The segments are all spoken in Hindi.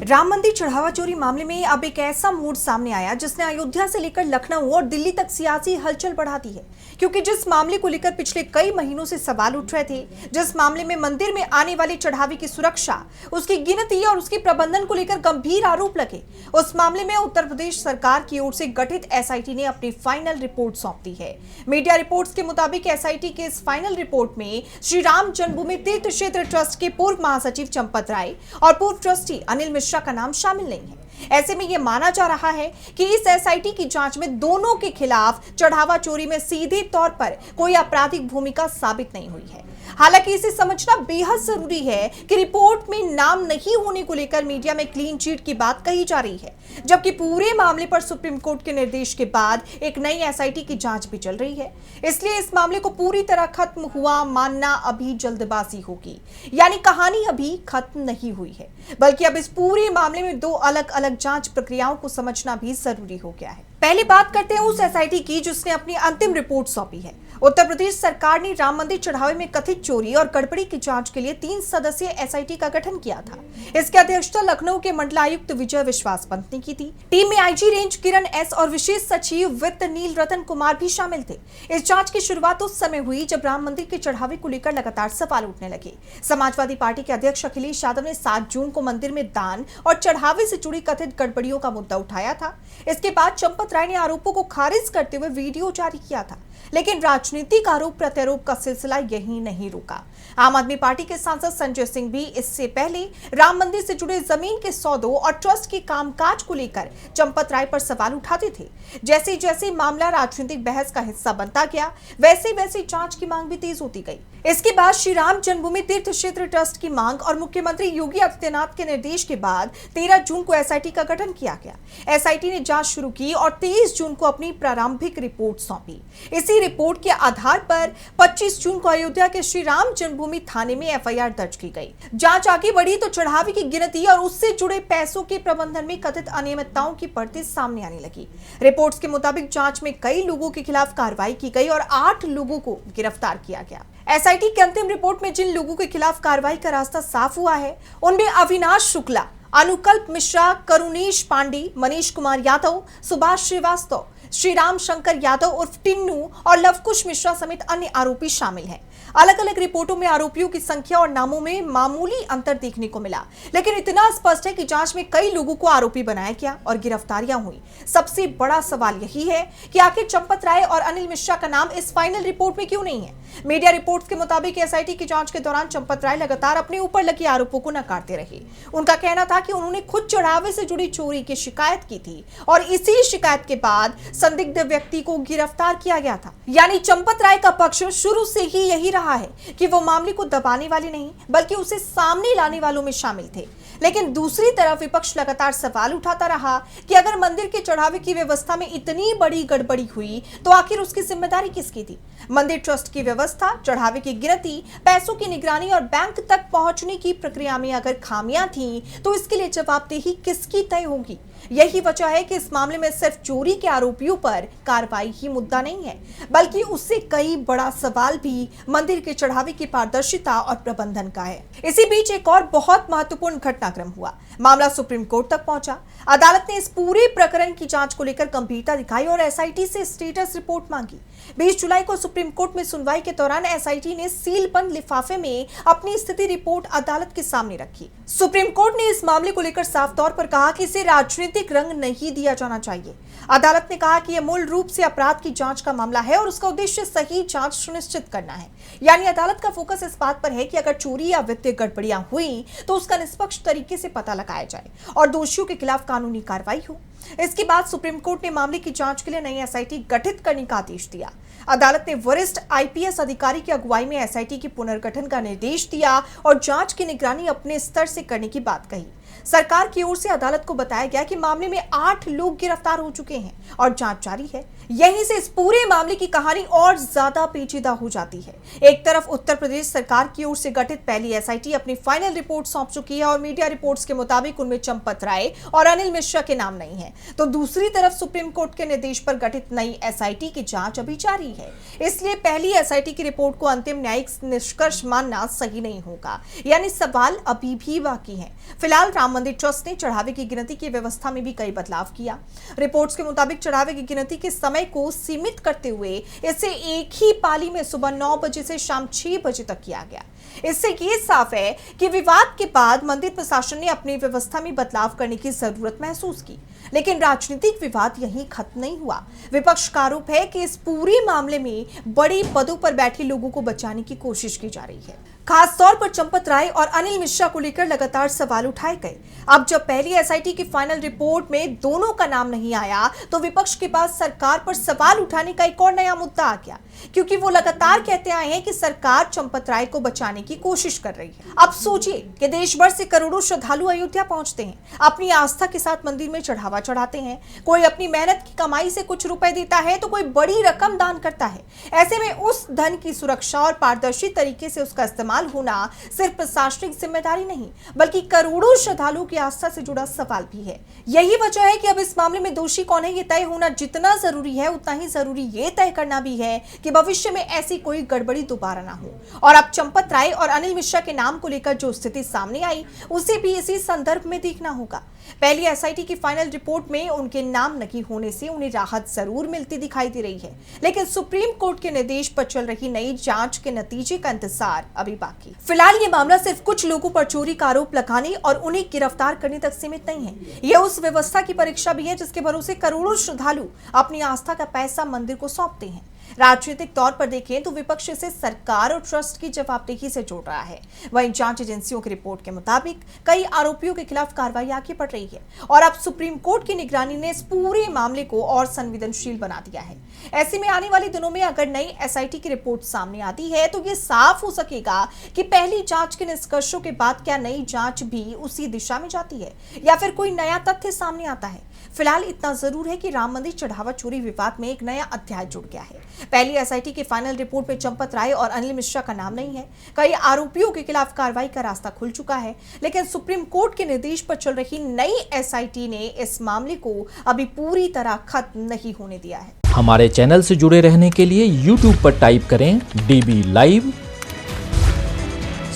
राम मंदिर चढ़ावा चोरी मामले में अब एक ऐसा मोड़ सामने आया जिसने अयोध्या से लेकर लखनऊ और दिल्ली तक सियासी हलचल बढ़ा दी है। क्योंकि जिस मामले को लेकर पिछले कई महीनों से सवाल उठ रहे थे, जिस मामले में मंदिर में आने वाले चढ़ावे की सुरक्षा, उसकी गिनती और उसके प्रबंधन को लेकर गंभीर आरोप लगे, उस मामले में उत्तर प्रदेश सरकार की ओर से गठित एसआईटी ने अपनी फाइनल रिपोर्ट सौंप दी है। मीडिया रिपोर्ट्स के मुताबिक एसआईटी के इस फाइनल रिपोर्ट में श्री राम जन्मभूमि तीर्थ क्षेत्र ट्रस्ट के पूर्व महासचिव चंपत राय और पूर्व ट्रस्टी अनिल मिश्रा का नाम शामिल नहीं है। ऐसे में यह माना जा रहा है कि इस एसआईटी की जांच में दोनों के खिलाफ चढ़ावा चोरी में सीधे तौर पर कोई आपराधिक भूमिका साबित नहीं हुई है। हालांकि इसे समझना बेहद जरूरी है कि रिपोर्ट में नाम नहीं होने को लेकर मीडिया में क्लीन चिट की बात कही जा रही है, जबकि पूरे मामले पर सुप्रीम कोर्ट के निर्देश के बाद एक नई एसआईटी की जांच भी चल रही है। इसलिए इस मामले को पूरी तरह खत्म हुआ मानना अभी जल्दबाजी होगी। यानी कहानी अभी खत्म नहीं हुई है, बल्कि अब इस पूरे मामले में दो अलग अलग जांच प्रक्रियाओं को समझना भी जरूरी हो गया है। पहले बात करते हैं उस एसआईटी की जिसने अपनी अंतिम रिपोर्ट सौंपी है। उत्तर प्रदेश सरकार ने राम मंदिर चढ़ावे में कथित चोरी और गड़बड़ी की जांच के लिए 3 सदस्यीय एसआईटी का गठन किया था। इसकी अध्यक्षता लखनऊ के मंडलायुक्त विजय विश्वास पंत ने की थी। टीम में आईजी रेंज किरण एस और विशेष सचिव वित्त नील रतन कुमार भी शामिल थे। इस जांच की शुरुआत उस समय हुई जब राम मंदिर के चढ़ावे को लेकर लगातार सवाल उठने लगे। समाजवादी पार्टी के अध्यक्ष अखिलेश यादव ने 7 जून को मंदिर में दान और चढ़ावे से जुड़ी कथित गड़बड़ियों का मुद्दा उठाया था। इसके बाद चंपत राय ने आरोपों को खारिज करते हुए वीडियो जारी किया था, लेकिन राजनीतिक आरोप प्रत्यारोप का सिलसिला यहीं नहीं रुका। आम आदमी पार्टी के सांसद संजय सिंह भी इससे पहले राम मंदिर से जुड़े जमीन के सौदों और ट्रस्ट के कामकाज को लेकर चंपत राय पर सवाल उठाते थे। जैसे जैसे मामला राजनीतिक बहस का हिस्सा बनता गया, वैसे वैसे जांच की मांग भी तेज होती गई। इसके बाद श्री राम जन्मभूमि तीर्थ क्षेत्र ट्रस्ट की मांग और मुख्यमंत्री योगी आदित्यनाथ के निर्देश के बाद 13 जून को एसआईटी का गठन किया गया। एसआईटी ने जांच शुरू की और 23 जून को अपनी प्रारंभिक रिपोर्ट सौंपी। इसी रिपोर्ट के आधार पर 25 जून को अयोध्या के श्री राम जन्मभूमि थाने में एफआईआर दर्ज की गई। जांच आगे बढ़ी तो चढ़ावे की गिनती और उससे जुड़े पैसों के प्रबंधन में कथित अनियमितताओं की परतें सामने आने लगी। रिपोर्ट्स के मुताबिक जांच में कई लोगों के खिलाफ कार्रवाई की गई और 8 लोगों को गिरफ्तार किया गया। एसआईटी की अंतिम रिपोर्ट में जिन लोगों के खिलाफ कार्रवाई का रास्ता साफ हुआ है, उनमें अविनाश शुक्ला, अनुकल्प मिश्रा, करुणेश पांडे, मनीष कुमार यादव, सुभाष श्रीवास्तव, श्रीराम शंकर यादव उर्फ टिन्नू और लवकुश मिश्रा समेत अन्य आरोपी शामिल हैं। अलग अलग रिपोर्टों में आरोपियों की संख्या और नामों में मामूली अंतर देखने को मिला, लेकिन इतना स्पष्ट है कि जांच में कई लोगों को आरोपी बनाया गया और गिरफ्तारियां हुई। सबसे बड़ा सवाल यही है कि आखिर चंपत राय और अनिल मिश्रा का नाम इस फाइनल रिपोर्ट में क्यों नहीं है। मीडिया रिपोर्ट्स के मुताबिक एसआईटी की जांच के दौरान चंपत राय लगातार अपने ऊपर लगे आरोपों को नकारते रहे। उनका कहना था कि उन्होंने खुद चढ़ावे से जुड़ी चोरी की शिकायत की थी और इसी शिकायत के बाद संदिग्ध व्यक्ति को गिरफ्तार किया गया था। यानी चंपत राय का पक्ष शुरू से ही यही रहा है कि वो मामले को दबाने वाले नहीं, बल्कि उसे सामने लाने वालों में शामिल थे। लेकिन दूसरी तरफ विपक्ष लगातार सवाल उठाता रहा कि अगर मंदिर के चढ़ावे की व्यवस्था में इतनी बड़ी गड़बड़ी हुई तो आखिर उसकी जिम्मेदारी किसकी थी। मंदिर ट्रस्ट की व्यवस्था, चढ़ावे की गिनती, पैसों की निगरानी और बैंक तक पहुंचने की प्रक्रिया में अगर खामियां थी तो इसके लिए जवाबदेही किसकी तय होगी। यही वजह है कि इस मामले में सिर्फ चोरी के आरोपियों पर कार्रवाई ही मुद्दा नहीं है, बल्कि उससे कई बड़ा सवाल भी मंदिर के चढ़ावे की पारदर्शिता और प्रबंधन का है। इसी बीच एक और बहुत महत्वपूर्ण घटनाक्रम हुआ। मामला सुप्रीम कोर्ट तक पहुंचा। अदालत ने इस पूरे प्रकरण की जांच को लेकर गंभीरता दिखाई और एसआईटी से स्टेटस रिपोर्ट मांगी। 20 जुलाई को सुप्रीम कोर्ट में सुनवाई के दौरान एसआईटी ने सील बंद लिफाफे में अपनी स्थिति रिपोर्ट अदालत के सामने रखी। सुप्रीम कोर्ट ने इस मामले को लेकर साफ तौर पर कहा कि इसे राजनीतिक रंग नहीं दिया जाना चाहिए। अदालत ने कहा कि यह मूल रूप से अपराध की जांच का मामला है और उसका उद्देश्य सही जांच सुनिश्चित करना है। यानी अदालत का फोकस इस बात पर है कि अगर चोरी या वित्तीय गड़बड़ियां हुई तो उसका निष्पक्ष तरीके से पता लगाया जाए और दोषियों के खिलाफ कानूनी कार्रवाई हो। इसके बाद सुप्रीम कोर्ट ने मामले की जांच के लिए नई एसआईटी गठित करने का आदेश दिया। अदालत ने वरिष्ठ आईपीएस अधिकारी की अगुवाई में एसआईटी के पुनर्गठन का निर्देश दिया और जांच की निगरानी अपने स्तर से करने की बात कही। सरकार की ओर से अदालत को बताया गया कि मामले में 8 लोग गिरफ्तार हो चुके हैं और जांच जारी है। यहीं से इस पूरे मामले की कहानी और ज्यादा पेचीदा हो जाती है। एक तरफ उत्तर प्रदेश सरकार की ओर से गठित पहली एसआईटी अपनी फाइनल रिपोर्ट सौंप चुकी है और मीडिया रिपोर्ट्स के मुताबिक उनमें चंपत राय और अनिल मिश्रा के नाम नहीं है, तो दूसरी तरफ सुप्रीम कोर्ट के निर्देश पर गठित नई एसआईटी की जांच अभी जारी है। इसलिए पहली एसआईटी की रिपोर्ट को अंतिम न्यायिक निष्कर्ष मानना सही नहीं होगा। यानी सवाल अभी भी बाकी है। फिलहाल राम मंदिर ट्रस्ट ने चढ़ावे की गिनती की व्यवस्था में भी कई बदलाव किया। रिपोर्ट्स के मुताबिक चढ़ावे की गिनती के समय को सीमित करते हुए इसे एक ही पाली में सुबह 9 बजे से शाम 6 बजे तक किया गया। इससे ये साफ है कि विवाद के बाद मंदिर प्रशासन ने अपनी व्यवस्था में बदलाव करने की जरूरत महसूस की, लेकिन राजनीतिक विवाद यहीं खत्म नहीं हुआ। विपक्ष का आरोप है कि इस पूरे मामले में बड़े पदों पर बैठे लोगों को बचाने की कोशिश की जा रही है। खास तौर पर चंपत राय और अनिल मिश्रा को लेकर लगातार सवाल उठाए गए। अब जब पहली एसआईटी की फाइनल रिपोर्ट में दोनों का नाम नहीं आया, तो विपक्ष के पास सरकार पर सवाल उठाने का एक और नया मुद्दा आ गया, क्योंकि वो लगातार कहते आए हैं कि सरकार चंपत राय को बचाने की कोशिश कर रही है। अब सोचिए कि देश भर से करोड़ों श्रद्धालु अयोध्या पहुंचते हैं, अपनी आस्था के साथ मंदिर में चढ़ावा चढ़ाते हैं। कोई अपनी मेहनत की कमाई से कुछ रुपए देता है, तो कोई बड़ी रकम दान करता है। ऐसे में उस धन की सुरक्षा और पारदर्शी तरीके से उसका इस्तेमाल होना सिर्फ प्रशासनिक जिम्मेदारी नहीं, बल्कि करोड़ों श्रद्धालुओं की आस्था से जुड़ा सवाल भी है। यही वजह है कि अब इस मामले में दोषी कौन है ये तय होना जितना जरूरी है, उतना ही जरूरी ये तय करना भी है कि भविष्य में ऐसी कोई गड़बड़ी दोबारा ना हो। और अब चंपत राय और अनिल मिश्रा के नाम को लेकर जो स्थिति सामने आई, उसे भी इसी संदर्भ में देखना होगा। पहली एसआईटी की फाइनल रिपोर्ट में उनके नाम नहीं होने से उन्हें राहत जरूर मिलती दिखाई दे रही है, लेकिन सुप्रीम कोर्ट के निर्देश पर चल रही नई जांच के नतीजे का इंतजार अभी बाकी। फिलहाल ये मामला सिर्फ कुछ लोगों पर चोरी का आरोप लगाने और उन्हें गिरफ्तार करने तक सीमित नहीं है। यह उस व्यवस्था की परीक्षा भी है जिसके भरोसे करोड़ों श्रद्धालु अपनी आस्था का पैसा मंदिर को सौंपते हैं। राजनीतिक तौर पर देखें तो विपक्ष इसे सरकार और ट्रस्ट की जवाबदेही से जोड़ रहा है। वहीं जांच एजेंसियों की रिपोर्ट के मुताबिक कई आरोपियों के खिलाफ कार्रवाई आगे बढ़ रही है और अब सुप्रीम कोर्ट की निगरानी ने इस पूरे मामले को और संवेदनशील बना दिया है। ऐसे में आने वाले दिनों में अगर नई एसआईटी की रिपोर्ट सामने आती है, तो ये साफ हो सकेगा कि पहली जांच के निष्कर्षों के बाद क्या नई जांच भी उसी दिशा में जाती है या फिर कोई नया तथ्य सामने आता है। फिलहाल इतना जरूर है कि राम मंदिर चढ़ावा चोरी विवाद में एक नया अध्याय जुड़ गया है। पहली एसआईटी की फाइनल रिपोर्ट में चंपत राय और अनिल मिश्रा का नाम नहीं है। कई आरोपियों के खिलाफ कार्रवाई का रास्ता खुल चुका है, लेकिन सुप्रीम कोर्ट के निर्देश पर चल रही नई एसआईटी ने इस मामले को अभी पूरी तरह खत्म नहीं होने दिया है। हमारे चैनल से जुड़े रहने के लिए YouTube पर टाइप करें DB लाइव,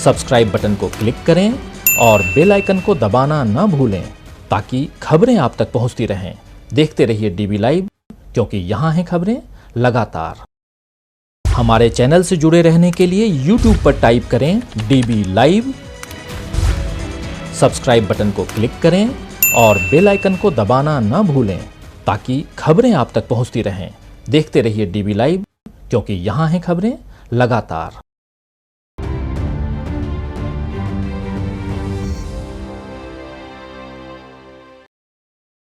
सब्सक्राइब बटन को क्लिक करें और बेल आइकन को दबाना न भूलें ताकि खबरें आप तक पहुंचती रहें। देखते रहिए DB लाइव, क्योंकि यहाँ हैं खबरें लगातार। हमारे चैनल से जुड़े रहने के लिए YouTube पर टाइप करें DB लाइव, सब्सक्राइब बटन को क्लिक करें और बेल आइकन को दबाना न भूलें ताकि खबरें आप तक पहुंचती रहें। देखते रहिए DB लाइव, क्योंकि यहाँ हैं खबरें लगातार।